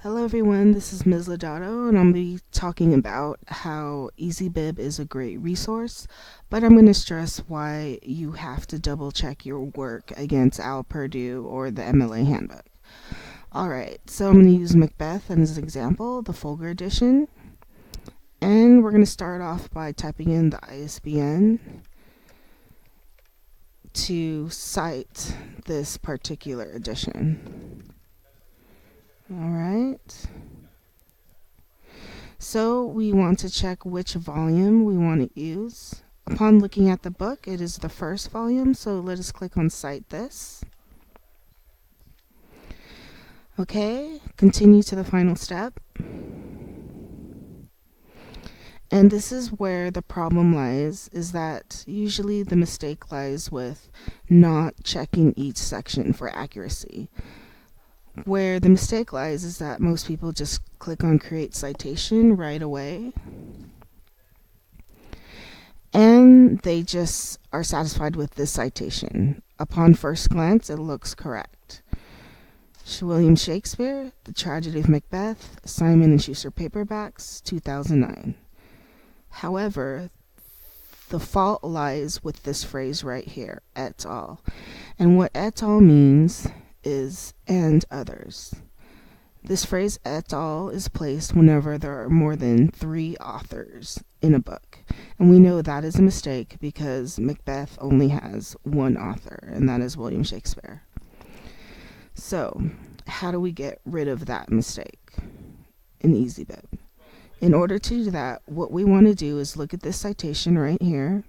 Hello everyone, this is Ms. Lodato and I'm going to be talking about how EasyBib is a great resource, but I'm going to stress why you have to double check your work against Al Purdue or the MLA handbook. Alright, so I'm going to use Macbeth as an example, the Folger edition, and we're going to start off by typing in the ISBN to cite this particular edition. Alright. So we want to check which volume we want to use. Upon looking at the book, it is the first volume, so let us click on Cite This. Okay, continue to the final step. And this is where the problem lies, is that usually the mistake lies with not checking each section for accuracy. Where the mistake lies is that most people just click on Create Citation right away, and they just are satisfied with this citation. Upon first glance, it looks correct. William Shakespeare, The Tragedy of Macbeth, Simon and Schuster Paperbacks, 2009. However, the fault lies with this phrase right here, et al. And what et al means is and others. This phrase et al is placed whenever there are more than 3 authors in a book. And we know that is a mistake because Macbeth only has 1 author, and that is William Shakespeare. So, how do we get rid of that mistake in EasyBib? In order to do that, what we want to do is look at this citation right here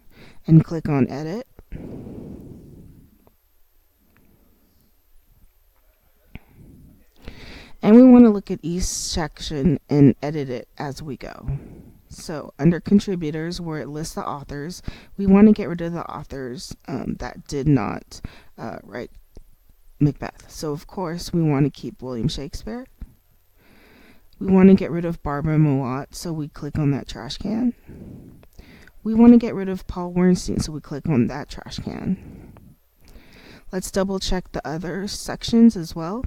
and click on Edit. And we want to look at each section and edit it as we go. So under contributors, where it lists the authors, we want to get rid of the authors that did not write Macbeth. So of course we want to keep William Shakespeare. We want to get rid of Barbara Mowat, so we click on that trash can. We want to get rid of Paul Wernstein, so we click on that trash can. Let's double check the other sections as well.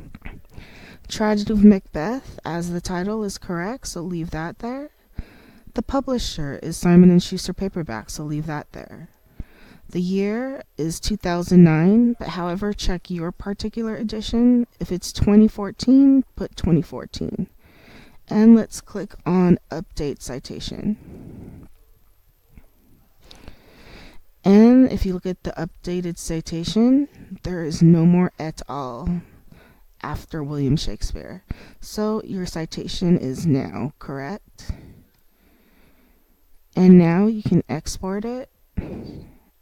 Tragedy of Macbeth, as the title, is correct, so leave that there. The publisher is Simon and Schuster Paperback, so leave that there. The year is 2009, but however, check your particular edition. If it's 2014, put 2014. And let's click on Update Citation. And if you look at the updated citation, there is no more et al. After William Shakespeare. So your citation is now correct. And now you can export it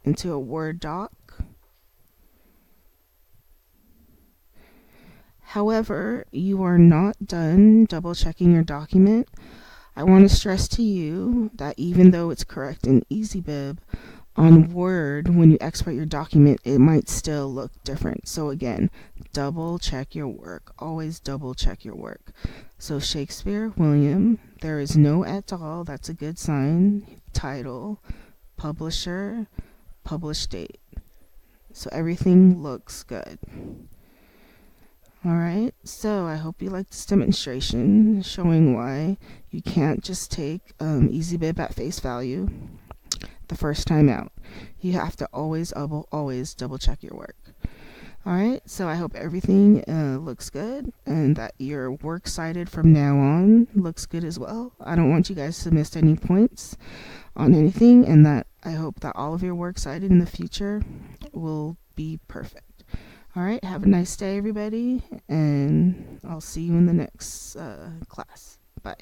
into a Word doc. However, you are not done double checking your document. I want to stress to you that even though it's correct in EasyBib, on Word, when you export your document, it might still look different. So again, double check your work. Always double check your work. So Shakespeare, William, there is no et al. That's a good sign. Title, publisher, published date. So everything looks good. Alright, so I hope you liked this demonstration showing why you can't just take EasyBib at face value the first time out. You have to always double check your work. Alright, so I hope everything looks good and that your works cited from now on looks good as well. I don't want you guys to miss any points on anything, and that I hope that all of your works cited in the future will be perfect. Alright, have a nice day everybody, and I'll see you in the next class. Bye.